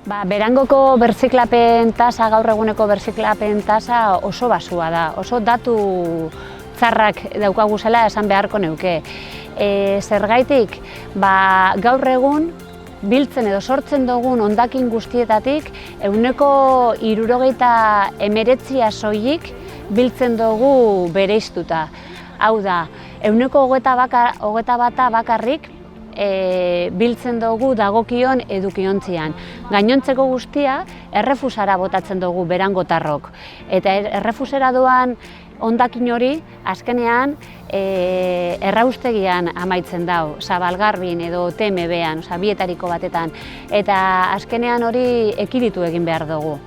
Berangoko berziklapen tasa, gaur eguneko berziklapen tasa oso basua da, oso datu txarrak daukagu zela esan beharko neuke. Zergaitik, gaur egun biltzen edo sortzen dugun hondakin guztietatik 69% soilik biltzen dugu bereiztuta. Hau da, 21% bakarrik biltzen dugu dagokion edukiontzian. Gainontzeko guztia errefusara botatzen dugu berangotarrok. Eta errefusera doan hondakin hori azkenean erraustegian amaitzen dau, Zabalgarbin edo TMB-an, bietariko batetan. Eta azkenean hori ekiditu egin behar dugu.